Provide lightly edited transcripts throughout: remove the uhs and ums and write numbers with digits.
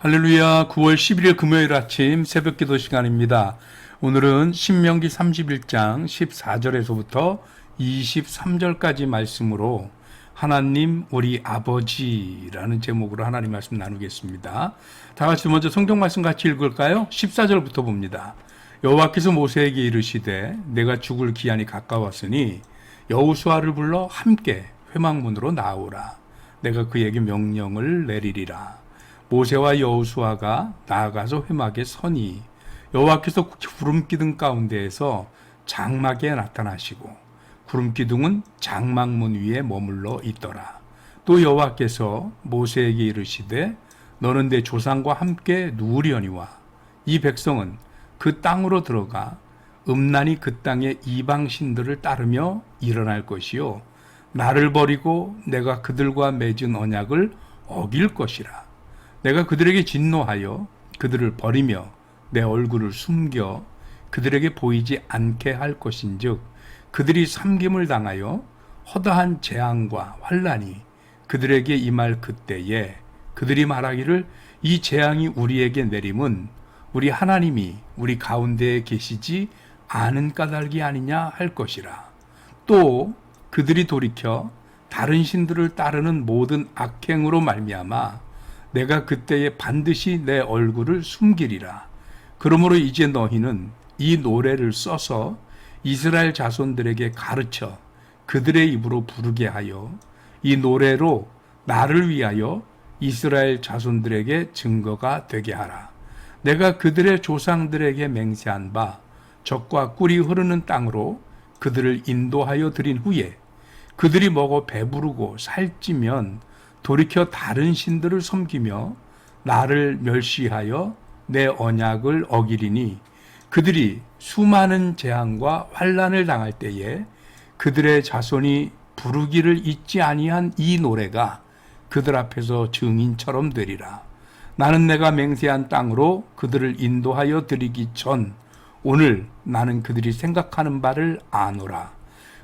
할렐루야. 9월 11일 금요일 아침 새벽 기도 시간입니다. 오늘은 신명기 31장 14절에서부터 23절까지 말씀으로 하나님 우리 아버지라는 제목으로 하나님 말씀 나누겠습니다. 다 같이 먼저 성경 말씀 같이 읽을까요? 14절부터 봅니다. 여호와께서 모세에게 이르시되 내가 죽을 기한이 가까웠으니 여호수아를 불러 함께 회막문으로 나오라. 내가 그에게 명령을 내리리라. 모세와 여호수아가 나아가서 회막에 서니 여호와께서 구름 기둥 가운데에서 장막에 나타나시고 구름 기둥은 장막문 위에 머물러 있더라. 또 여호와께서 모세에게 이르시되 너는 내 조상과 함께 누우려니와 이 백성은 그 땅으로 들어가 음란히 그 땅의 이방 신들을 따르며 일어날 것이요 나를 버리고 내가 그들과 맺은 언약을 어길 것이라. 내가 그들에게 진노하여 그들을 버리며 내 얼굴을 숨겨 그들에게 보이지 않게 할 것인즉 그들이 삼김을 당하여 허다한 재앙과 환난이 그들에게 임할 그때에 그들이 말하기를 이 재앙이 우리에게 내림은 우리 하나님이 우리 가운데에 계시지 않은 까닭이 아니냐 할 것이라. 또 그들이 돌이켜 다른 신들을 따르는 모든 악행으로 말미암아 내가 그때에 반드시 내 얼굴을 숨기리라. 그러므로 이제 너희는 이 노래를 써서 이스라엘 자손들에게 가르쳐 그들의 입으로 부르게 하여 이 노래로 나를 위하여 이스라엘 자손들에게 증거가 되게 하라. 내가 그들의 조상들에게 맹세한 바 적과 꿀이 흐르는 땅으로 그들을 인도하여 드린 후에 그들이 먹어 배부르고 살찌면 돌이켜 다른 신들을 섬기며 나를 멸시하여 내 언약을 어기리니 그들이 수많은 재앙과 환난을 당할 때에 그들의 자손이 부르기를 잊지 아니한 이 노래가 그들 앞에서 증인처럼 되리라. 나는 내가 맹세한 땅으로 그들을 인도하여 드리기 전 오늘 나는 그들이 생각하는 바를 아노라.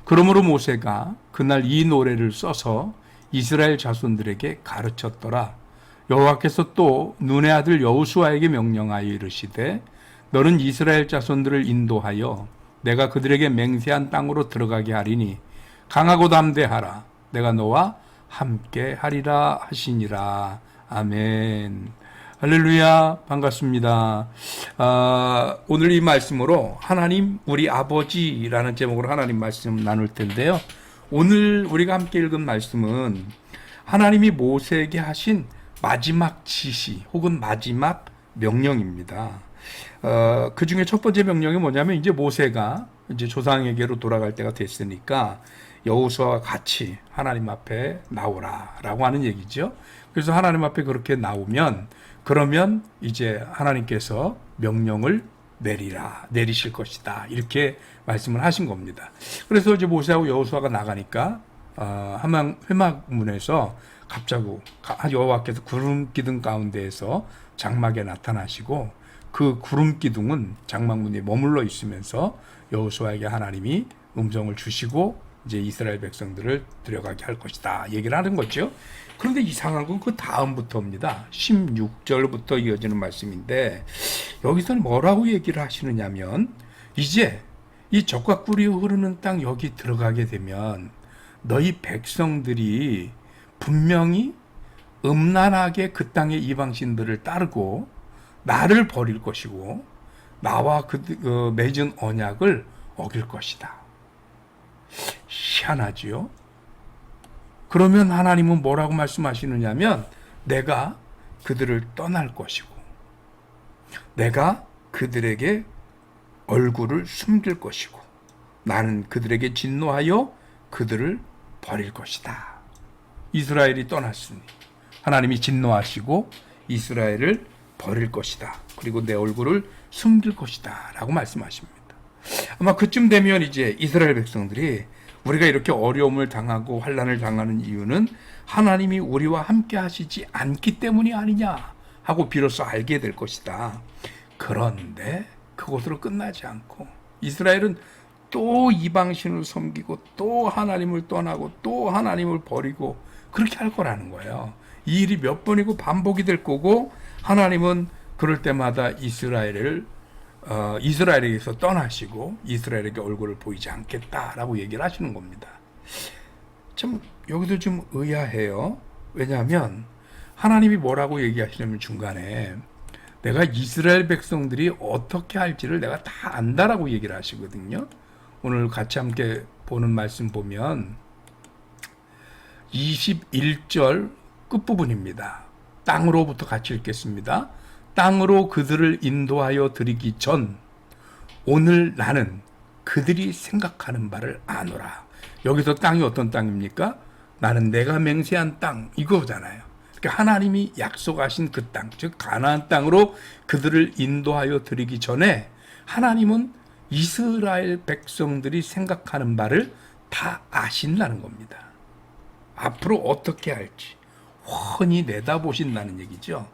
그러므로 모세가 그날 이 노래를 써서 이스라엘 자손들에게 가르쳤더라. 여호와께서 또 눈의 아들 여호수아에게 명령하여 이르시되 너는 이스라엘 자손들을 인도하여 내가 그들에게 맹세한 땅으로 들어가게 하리니 강하고 담대하라. 내가 너와 함께 하리라 하시니라. 아멘. 할렐루야. 반갑습니다. 오늘 이 말씀으로 하나님 우리 아버지라는 제목으로 하나님 말씀 나눌 텐데요. 오늘 우리가 함께 읽은 말씀은 하나님이 모세에게 하신 마지막 지시 혹은 마지막 명령입니다. 그 중에 첫 번째 명령이 뭐냐면 이제 모세가 이제 조상에게로 돌아갈 때가 됐으니까 여호수아와 같이 하나님 앞에 나오라라고 하는 얘기죠. 그래서 하나님 앞에 그렇게 나오면 그러면 이제 하나님께서 명령을 내리실 것이다. 이렇게 말씀을 하신 겁니다. 그래서 이제 모세하고 여호수아가 나가니까 회막문에서 갑자기 여호와께서 구름 기둥 가운데에서 장막에 나타나시고 그 구름 기둥은 장막문에 머물러 있으면서 여호수아에게 하나님이 음성을 주시고 이제 이스라엘 백성들을 데려가게 할 것이다. 얘기를 하는 거죠. 그런데 이상한 건 그 다음부터입니다. 16절부터 이어지는 말씀인데 여기서는 뭐라고 얘기를 하시느냐면 이제 이 적과 꿀이 흐르는 땅 여기 들어가게 되면 너희 백성들이 분명히 음란하게 그 땅의 이방신들을 따르고 나를 버릴 것이고 나와 맺은 언약을 어길 것이다. 희한하지요? 그러면 하나님은 뭐라고 말씀하시느냐면 내가 그들을 떠날 것이고 내가 그들에게 얼굴을 숨길 것이고 나는 그들에게 진노하여 그들을 버릴 것이다. 이스라엘이 떠났으니 하나님이 진노하시고 이스라엘을 버릴 것이다. 그리고 내 얼굴을 숨길 것이다. 라고 말씀하십니다. 아마 그쯤 되면 이제 이스라엘 백성들이 우리가 이렇게 어려움을 당하고 환난을 당하는 이유는 하나님이 우리와 함께 하시지 않기 때문이 아니냐 하고 비로소 알게 될 것이다. 그런데 그것으로 끝나지 않고 이스라엘은 또 이방신을 섬기고 또 하나님을 떠나고 또 하나님을 버리고 그렇게 할 거라는 거예요. 이 일이 몇 번이고 반복이 될 거고 하나님은 그럴 때마다 이스라엘에게서 떠나시고 이스라엘에게 얼굴을 보이지 않겠다라고 얘기를 하시는 겁니다. 참 여기도 좀 의아해요. 왜냐하면 하나님이 뭐라고 얘기하시냐면 중간에 내가 이스라엘 백성들이 어떻게 할지를 내가 다 안다라고 얘기를 하시거든요. 오늘 같이 함께 보는 말씀 보면 21절 끝부분입니다. 땅으로부터 같이 읽겠습니다. 땅으로 그들을 인도하여 드리기 전 오늘 나는 그들이 생각하는 바를 아노라. 여기서 땅이 어떤 땅입니까? 나는 내가 맹세한 땅 이거잖아요. 그러니까 하나님이 약속하신 그 땅, 즉 가나안 땅으로 그들을 인도하여 드리기 전에 하나님은 이스라엘 백성들이 생각하는 바를 다 아신다는 겁니다. 앞으로 어떻게 할지 훤히 내다보신다는 얘기죠.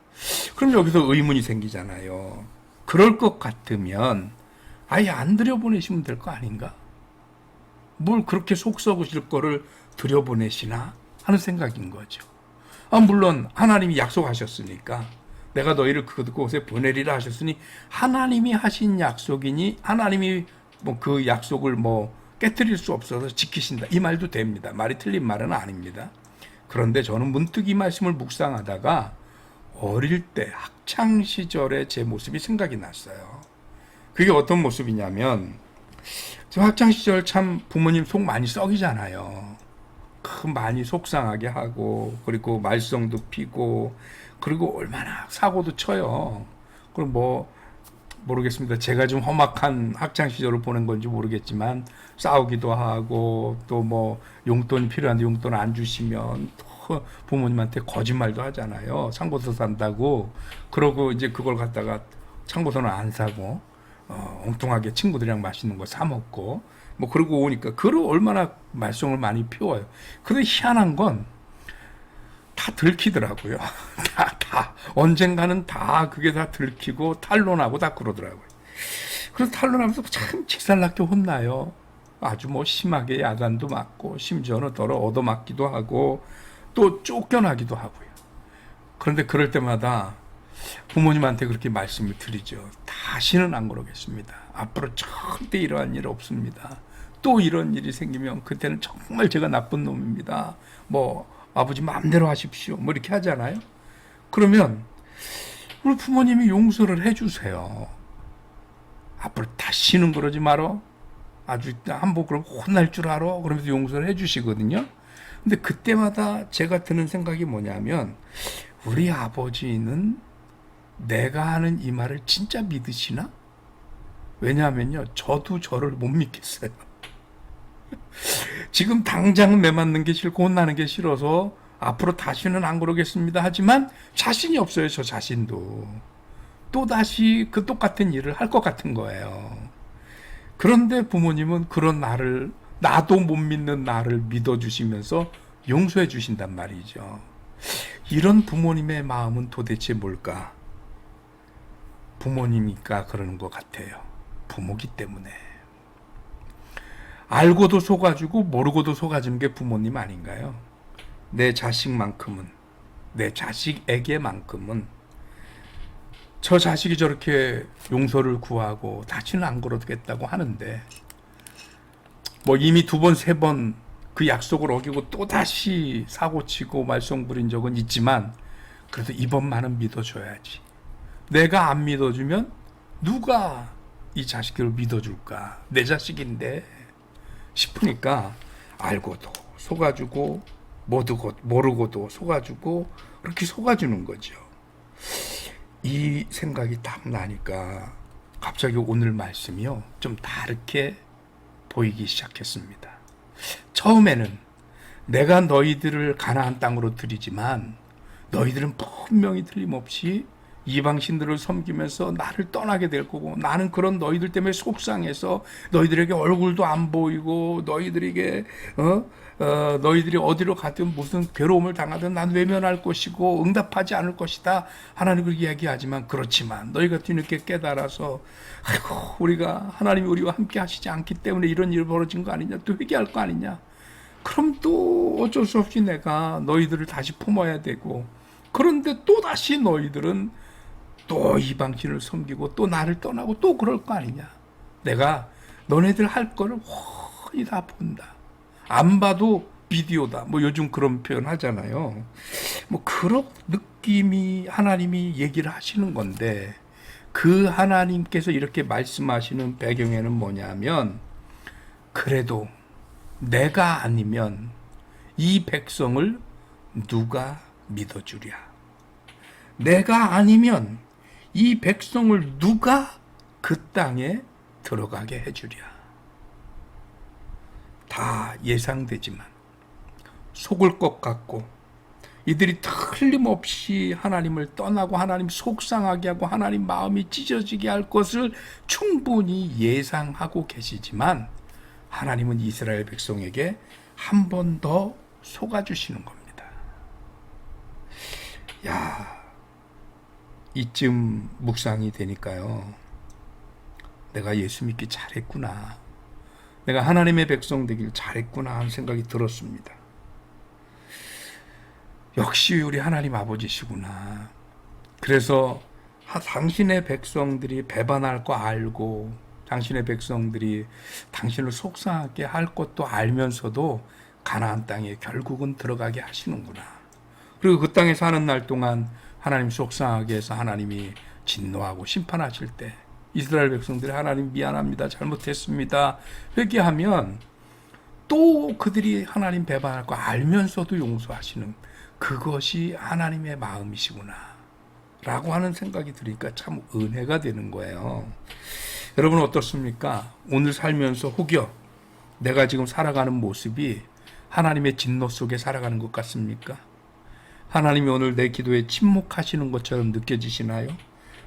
그럼 여기서 의문이 생기잖아요. 그럴 것 같으면 아예 안 들여보내시면 될 거 아닌가? 뭘 그렇게 속 썩으실 거를 들여보내시나 하는 생각인 거죠. 물론 하나님이 약속하셨으니까 내가 너희를 그곳에 보내리라 하셨으니 하나님이 하신 약속이니 하나님이 그 약속을 깨뜨릴 수 없어서 지키신다 이 말도 됩니다. 말이 틀린 말은 아닙니다. 그런데 저는 문득 이 말씀을 묵상하다가 어릴 때 학창 시절의 제 모습이 생각이 났어요. 그게 어떤 모습이냐면 저 학창 시절 참 부모님 속 많이 썩이잖아요. 많이 속상하게 하고 그리고 말썽도 피고 그리고 얼마나 사고도 쳐요. 그리고 모르겠습니다. 제가 좀 험악한 학창 시절을 보낸 건지 모르겠지만 싸우기도 하고 또 용돈이 필요한데 용돈 안 주시면 또 부모님한테 거짓말도 하잖아요. 상고서 산다고. 그러고 이제 그걸 갖다가 상고서는 안 사고 엉뚱하게 친구들이랑 맛있는 거 사 먹고 그러고 오니까 그로 얼마나 말썽을 많이 피워요. 근데 희한한 건 다 들키더라고요. 다 언젠가는 다 그게 다 들키고 탄론하고 다 그러더라고요. 그래서 탄론하면서 참 직살났게 혼나요. 아주 심하게 야단도 맞고 심지어는 얻어맞기도 하고 또 쫓겨나기도 하고요. 그런데 그럴 때마다 부모님한테 그렇게 말씀을 드리죠. 다시는 안 그러겠습니다. 앞으로 절대 이러한 일 없습니다. 또 이런 일이 생기면 그때는 정말 제가 나쁜 놈입니다. 아버지 마음대로 하십시오. 이렇게 하잖아요. 그러면 우리 부모님이 용서를 해주세요. 앞으로 다시는 그러지 말어. 아주 한번 그럼 혼날 줄 알아. 그러면서 용서를 해주시거든요. 근데 그때마다 제가 드는 생각이 뭐냐면 우리 아버지는 내가 하는 이 말을 진짜 믿으시나? 왜냐하면요, 저도 저를 못 믿겠어요. 지금 당장은 매 맞는 게 싫고 혼나는 게 싫어서 앞으로 다시는 안 그러겠습니다 하지만 자신이 없어요. 저 자신도 또다시 그 똑같은 일을 할 것 같은 거예요. 그런데 부모님은 그런 나를, 나도 못 믿는 나를 믿어주시면서 용서해 주신단 말이죠. 이런 부모님의 마음은 도대체 뭘까? 부모님이니까 그러는 것 같아요. 부모기 때문에. 알고도 속아주고 모르고도 속아주는 게 부모님 아닌가요? 내 자식만큼은, 내 자식에게만큼은 저 자식이 저렇게 용서를 구하고 다시는 안 그러겠다고 하는데 이미 2번, 3번 그 약속을 어기고 또다시 사고치고 말썽 부린 적은 있지만 그래도 이번만은 믿어줘야지. 내가 안 믿어주면 누가 이 자식들을 믿어줄까? 내 자식인데 싶으니까 알고도 속아주고 모르고도 속아주고 그렇게 속아주는 거죠. 이 생각이 딱 나니까 갑자기 오늘 말씀이요 좀 다르게 보이기 시작했습니다. 처음에는 내가 너희들을 가나안 땅으로 들이지만 너희들은 분명히 틀림없이 이방신들을 섬기면서 나를 떠나게 될 거고 나는 그런 너희들 때문에 속상해서 너희들에게 얼굴도 안 보이고 너희들에게 너희들이 어디로 가든 무슨 괴로움을 당하든 난 외면할 것이고 응답하지 않을 것이다. 하나님은 이야기하지만 그렇지만 너희가 뒤늦게 깨달아서 아이고 우리가 하나님이 우리와 함께 하시지 않기 때문에 이런 일이 벌어진 거 아니냐 또 회개할 거 아니냐. 그럼 또 어쩔 수 없이 내가 너희들을 다시 품어야 되고 그런데 또다시 너희들은 또 이방신을 섬기고 또 나를 떠나고 또 그럴 거 아니냐. 내가 너네들 할 거를 훤히 다 본다. 안 봐도 비디오다. 뭐 요즘 그런 표현 하잖아요. 뭐 그런 느낌이 하나님이 얘기를 하시는 건데, 그 하나님께서 이렇게 말씀하시는 배경에는 뭐냐면, 그래도 내가 아니면 이 백성을 누가 믿어주랴. 내가 아니면 이 백성을 누가 그 땅에 들어가게 해주랴. 다 예상되지만 속을 것 같고, 이들이 틀림없이 하나님을 떠나고 하나님 속상하게 하고 하나님 마음이 찢어지게 할 것을 충분히 예상하고 계시지만, 하나님은 이스라엘 백성에게 한 번 더 속아주시는 겁니다. 야, 이쯤 묵상이 되니까요, 내가 예수 믿기 잘했구나, 내가 하나님의 백성 되길 잘했구나 하는 생각이 들었습니다. 역시 우리 하나님 아버지시구나. 그래서 당신의 백성들이 배반할 거 알고, 당신의 백성들이 당신을 속상하게 할 것도 알면서도 가나안 땅에 결국은 들어가게 하시는구나. 그리고 그 땅에 사는 날 동안 하나님 속상하게 해서 하나님이 진노하고 심판하실 때 이스라엘 백성들이 하나님 미안합니다, 잘못했습니다 회개하면 또 그들이 하나님 배반할 거 알면서도 용서하시는, 그것이 하나님의 마음이시구나 라고 하는 생각이 들으니까 참 은혜가 되는 거예요. 여러분 어떻습니까? 오늘 살면서 혹여 내가 지금 살아가는 모습이 하나님의 진노 속에 살아가는 것 같습니까? 하나님이 오늘 내 기도에 침묵하시는 것처럼 느껴지시나요?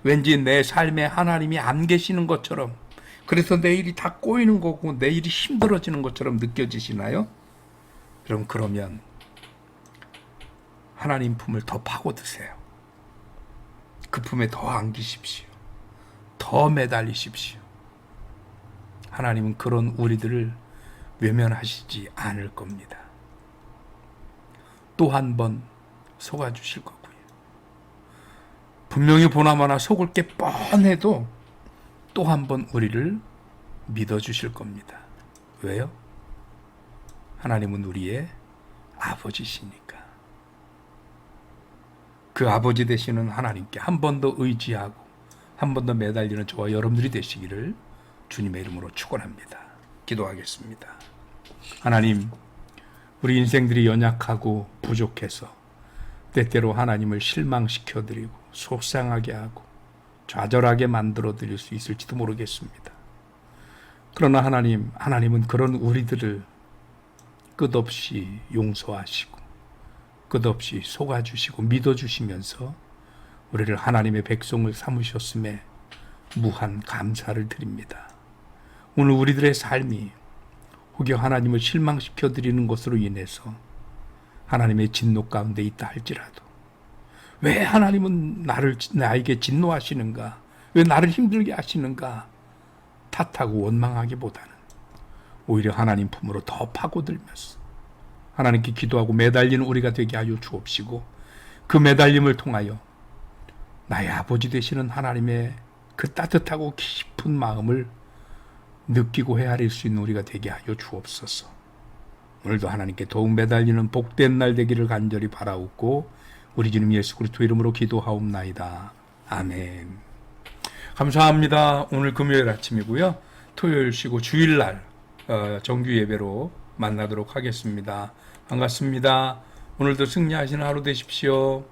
왠지 내 삶에 하나님이 안 계시는 것처럼, 그래서 내 일이 다 꼬이는 거고 내 일이 힘들어지는 것처럼 느껴지시나요? 그러면 하나님 품을 더 파고드세요. 그 품에 더 안기십시오. 더 매달리십시오. 하나님은 그런 우리들을 외면하시지 않을 겁니다. 또 한 번 속아주실 거고요. 분명히 보나마나 속을 게 뻔해도 또 한 번 우리를 믿어주실 겁니다. 왜요? 하나님은 우리의 아버지시니까. 그 아버지 되시는 하나님께 한 번 더 의지하고 한 번 더 매달리는 저와 여러분들이 되시기를 주님의 이름으로 축원합니다. 기도하겠습니다. 하나님, 우리 인생들이 연약하고 부족해서 때때로 하나님을 실망시켜드리고 속상하게 하고 좌절하게 만들어드릴 수 있을지도 모르겠습니다. 그러나 하나님은 그런 우리들을 끝없이 용서하시고 끝없이 속아주시고 믿어주시면서 우리를 하나님의 백성을 삼으셨음에 무한 감사를 드립니다. 오늘 우리들의 삶이 혹여 하나님을 실망시켜드리는 것으로 인해서 하나님의 진노 가운데 있다 할지라도, 왜 하나님은 나에게 진노하시는가, 왜 나를 힘들게 하시는가 탓하고 원망하기보다는 오히려 하나님 품으로 더 파고들면서 하나님께 기도하고 매달리는 우리가 되게 하여 주옵시고, 그 매달림을 통하여 나의 아버지 되시는 하나님의 그 따뜻하고 깊은 마음을 느끼고 헤아릴 수 있는 우리가 되게 하여 주옵소서. 오늘도 하나님께 더욱 매달리는 복된 날 되기를 간절히 바라옵고 우리 주님 예수 그리스도 이름으로 기도하옵나이다. 아멘. 감사합니다. 오늘 금요일 아침이고요. 토요일 쉬고 주일날 정규 예배로 만나도록 하겠습니다. 반갑습니다. 오늘도 승리하시는 하루 되십시오.